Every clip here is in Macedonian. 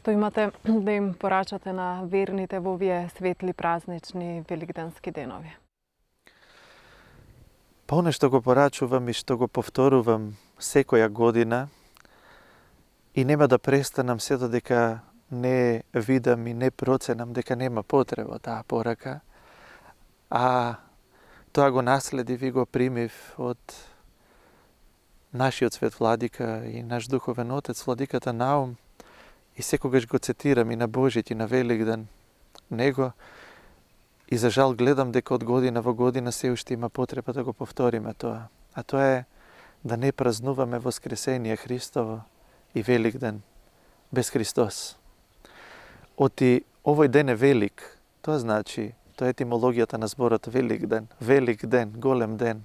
Što imate da im poračate na verните v ovие светли празнични великденски денови? Па оно што го порачувам и што го повторувам секоја година и нема да престанам се додека не видам и не проценам дека нема потреба таа порака, а тоа го наследив и го примив од нашиот свет владика и наш духовен отец, владиката Наум, и секогаш го цитирам и на Божит и на Великден него, и за жал гледам дека од година во година се уште има потреба да го повториме тоа. А тоа е да не празнуваме Воскресение Христово и Великден без Христос. Оти овој ден е велик, тоа значи, тоа е етимологијата на зборот Великден, велик ден, голем ден.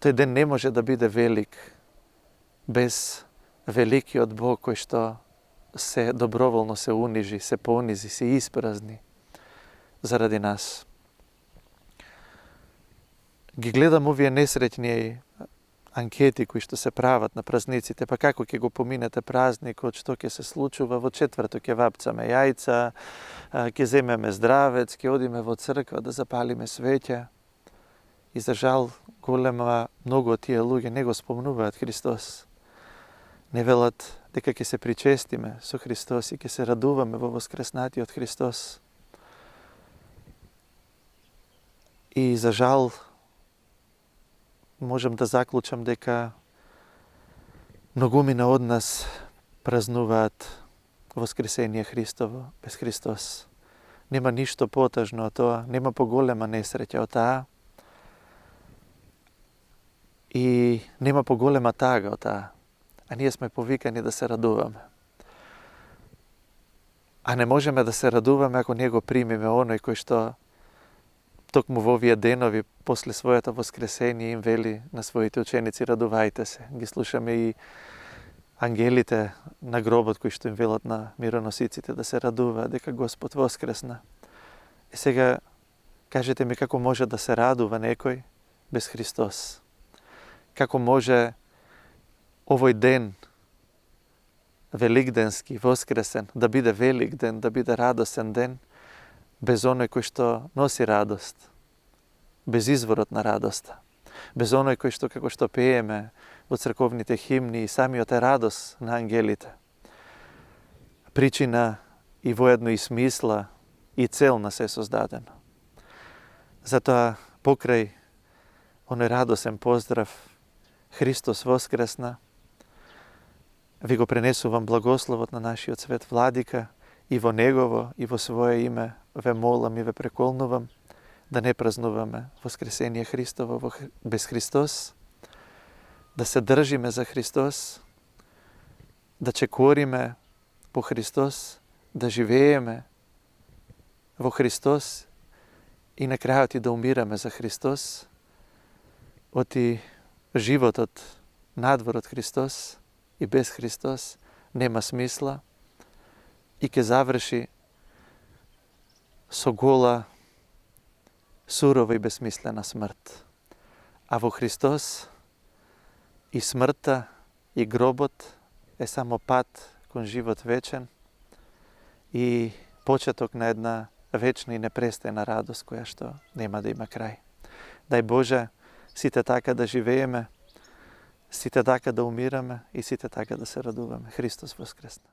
Тој ден не може да биде велик без великиот Бог кој што се доброволно се унижи, се понизи, се испразни заради нас. Ги гледам овие несреќни анкети кои што се прават на празниците, па како ќе го поминете празникот, што ќе се случува, во четврток ќе вапцаме јајца, ќе земеме здравец, ќе одиме во црква да запалиме свеќа. И за жал, многу од тие луѓе не го спомнуваат Христос. Не велат дека ќе се причестиме со Христос и ќе се радуваме во воскреснатиот Христос. И за жал, можам да заклучам дека многумина од нас празнуваат Воскресение Христово без Христос. Нема ништо потажно од тоа, нема поголема несреќа од таа и нема поголема тага од таа. А ние сме повикани да се радуваме. А не можеме да се радуваме ако не го примиме оној кој што токму во овие денови после своето воскресение им вели на своите ученици: радувајте се. Ги слушаме и ангелите на гробот кои што им велат на мироносиците да се радуваат дека Господ воскресна. И сега кажете ми како може да се радува некој без Христос? Како може овој ден великденски, воскресен, да биде велик ден, да биде радосен ден, без оној кој што носи радост, без изворот на радоста, без оној кој што, како што пееме во црковните химни, и самиот е радост на ангелите. Причина и воедно и смисла и цел на се создадено. Затоа покрај оној радосен поздрав Христос воскресна, ви го пренесувам благословот на нашиот свет владика и во негово и во свое име ве молам и ве преколнувам да не празнуваме Воскресение Христово без Христос, да се држиме за Христос, да чекориме по Христос, да живееме во Христос и на крајот и да умираме за Христос. Оти животот надвор од Христос и без Христос нема смисла и ќе заврши со гола, сурова и безсмислена смрт. А во Христос и смртта и гробот е само пат кон живот вечен и почеток на една вечна и непрестајна радост која што нема да има крај. Дај Боже сите така да живееме, сите така да умираме и сите така да се радуваме. Христос воскресна.